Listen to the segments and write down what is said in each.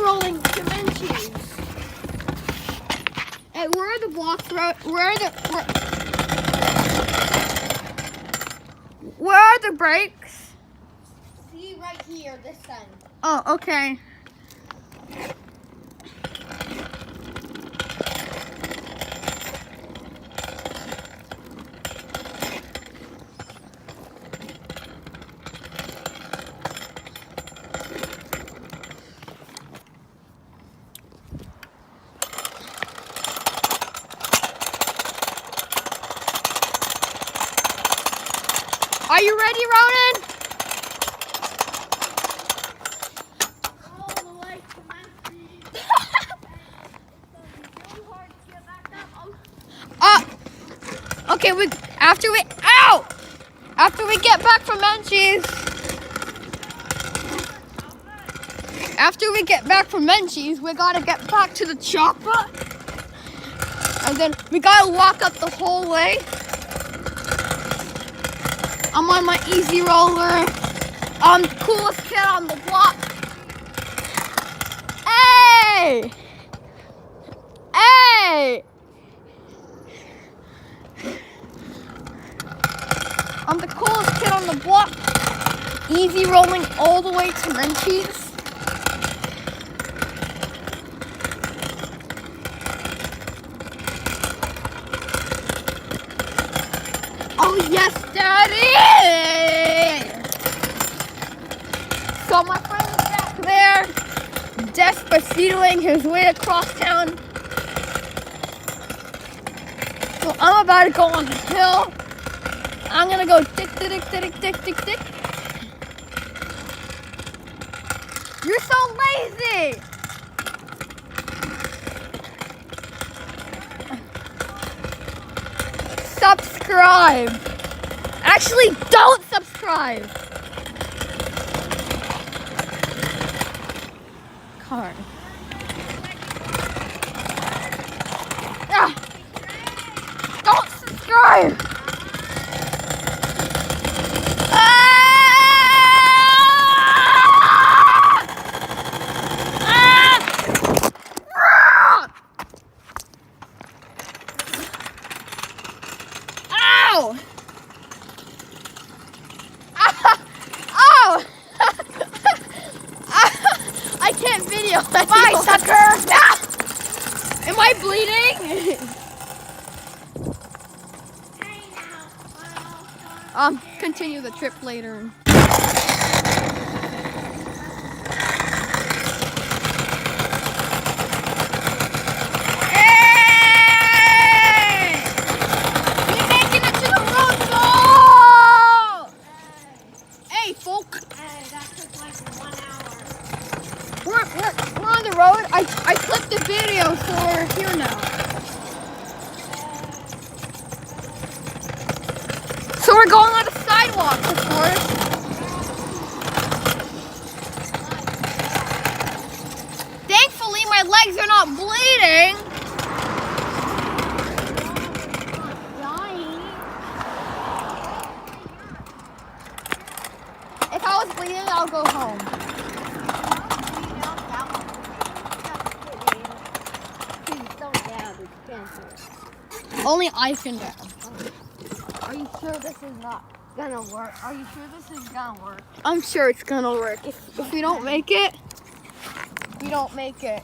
rolling the menchies. Hey, where are the blocks? Where are the brakes? See right here, this end. Oh, okay. Are you ready, Ronan? All the way to menchies. It's really hard to get back up. Okay, after we get back from Menchies, we gotta get back to the chopper. And then we gotta walk up the whole way. I'm on my easy roller. I'm the coolest kid on the block. Hey! Hey! I'm the coolest kid on the block. Easy rolling all the way to Menchies. Oh yes, Daddy! So my friend is back there, despacitoing his way across town. So I'm about to go on the hill. I'm gonna go tick, tick, tick, tick, tick, tick, tick. You're so lazy! Subscribe! Actually, don't subscribe! Car. Ah! Don't subscribe! Ow! Oh! I can't video. Bye, sucker! Am I bleeding? Continue the trip later. We're on the road. I clipped the video, so we're here now. So we're going on the sidewalk, of course. Thankfully, my legs are not bleeding. If I was bleeding, I'll go home. Only I can dab. Are you sure this is not gonna work? Are you sure this is gonna work? I'm sure it's gonna work. If we don't make it, we don't make it.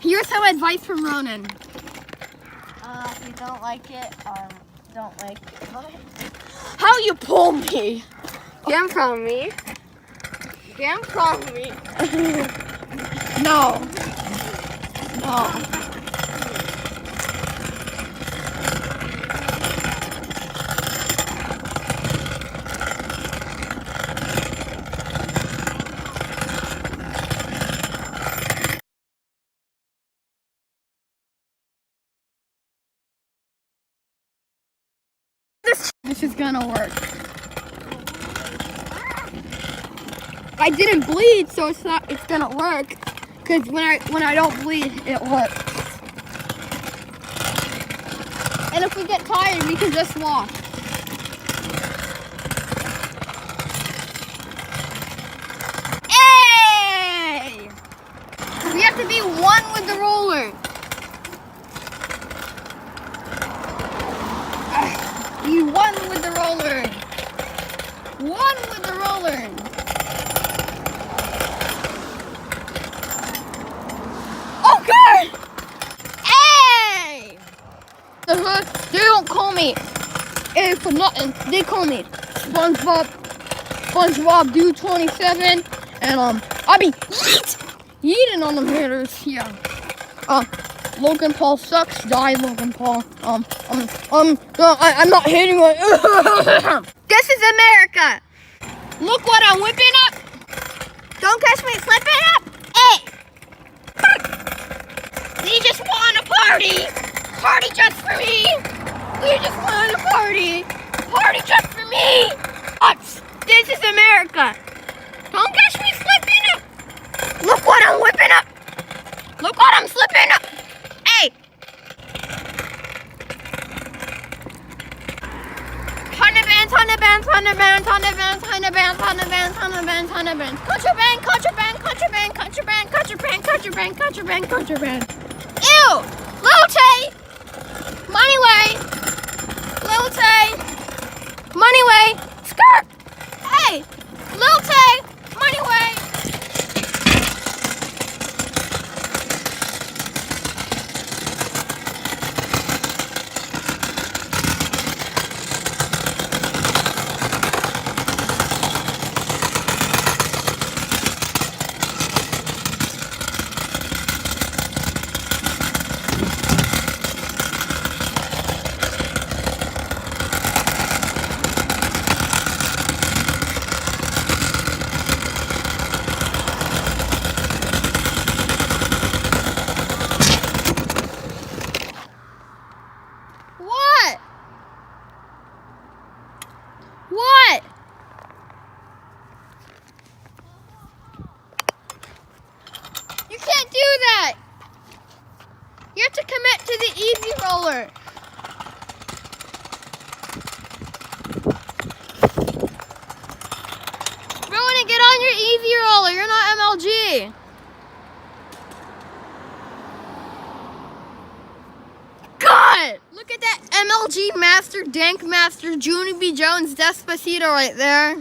Here's some advice from Ronan. If you don't like it, don't like it. How you pull me? Get from me. Get from me. No. No. This is gonna work. I didn't bleed, so it's gonna work. Cause when I don't bleed, it works. And if we get tired, we can just walk. One with the roller. Oh God! Hey! The hood, they don't call me A for nothing. They call me SpongeBob Dude 27, and I be yeeting on them haters. Yeah. Logan Paul sucks. Die, Logan Paul. I'm not hating on. This is America. Look what I'm whipping up. Don't catch me slipping up. Hey. We just want a party. Party just for me. We just want a party. Party just for me. This is America. Don't catch me slipping up. Look what I'm whipping up. Look what I'm slipping up. Hey. Hundred bands. Contraband. Ew! Little Tay! Money way! Little Tay! Money way! Skirt! Hey! Little Tay! Money way! What? You can't do that. You have to commit to the easy roller. Rowan, get on your easy roller. You're not MLG. God! Look at that MLG Master, Dank Master, Junie B. Jones, Despacito right there.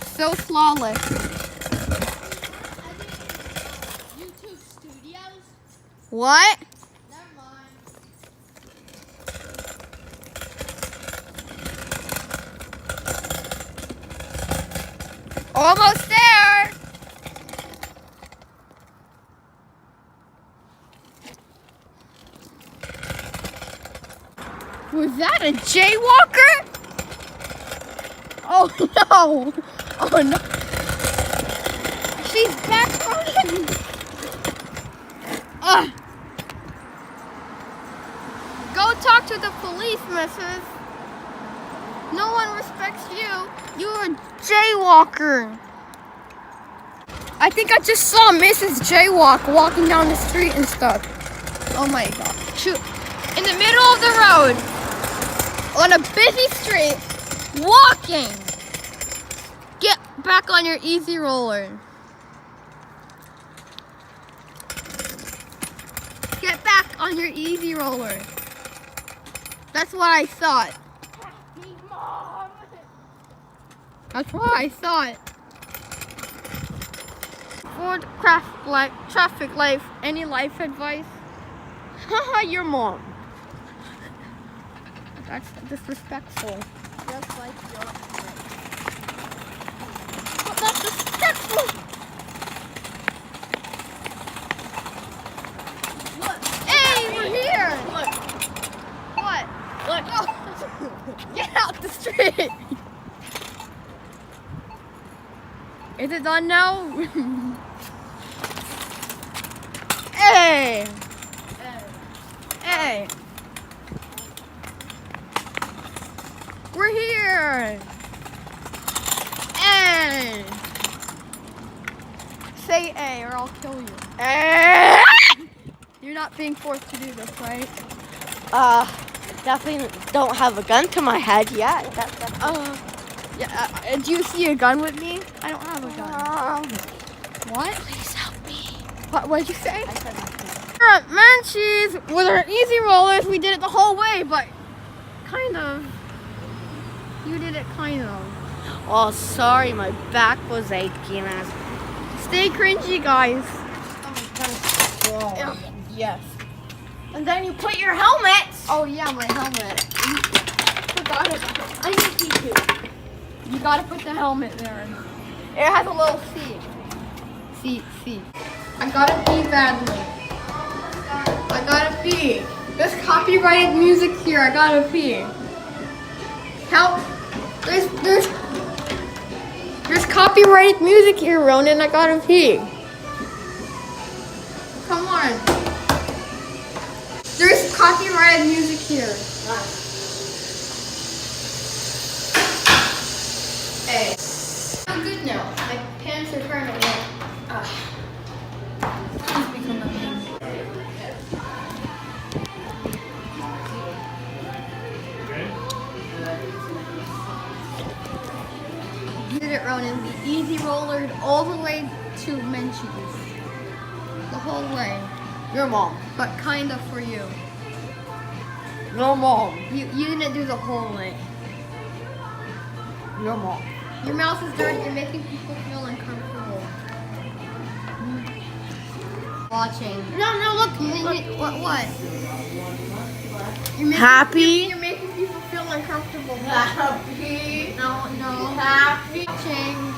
So flawless. YouTube Studios? What? Never mind. Almost there. Was that a jaywalker? Oh no! Oh no! She's back running! Go talk to the police, missus. No one respects you. You're a jaywalker. I think I just saw Mrs. Jaywalk walking down the street and stuff. Oh my god. Shoot. In the middle of the road. On a busy street, walking. Get back on your easy roller. Get back on your easy roller. That's what I thought. That's what I thought. Ford traffic life. Any life advice? Haha, your mom. That's disrespectful. Just like your But that's disrespectful. Look. Hey, we're here. Look. What? Look. Oh. Get out the street. Is it done now? Hey. Hey. We're here. Hey. Say A or I'll kill you. You're not being forced to do this, right? Definitely don't have a gun to my head yet. Yeah. Do you see a gun with me? I don't have a gun. What? Please help me. What'd you say? I said nothing. We're at Menchies with our easy rollers. We did it the whole way, but kind of. You did it kind of. Oh, sorry, my back was aching. Stay cringy, guys. Oh, yes. And then you put your helmet. Oh yeah, my helmet. Forgot about it. I need to teach you. You gotta put the helmet there. It has a little seat. Seat. I gotta pee badly. I gotta pee. There's copyrighted music here. I gotta pee. Help! There's copyrighted music here, Ronan. I gotta pee. Come on. There's copyrighted music here. Hey. I'm good now. My pants are turning wet. Please become a man. You did it, Ronan. The easy rollered all the way to menchies. The whole way. Your mom. But kinda for you. Your mom. You didn't do the whole way. Your mom. Your mouth is dirty. You're making people feel uncomfortable. Watching. No, look. What? Happy? You're making people feel uncomfortable. Happy. No. Happy. Watching.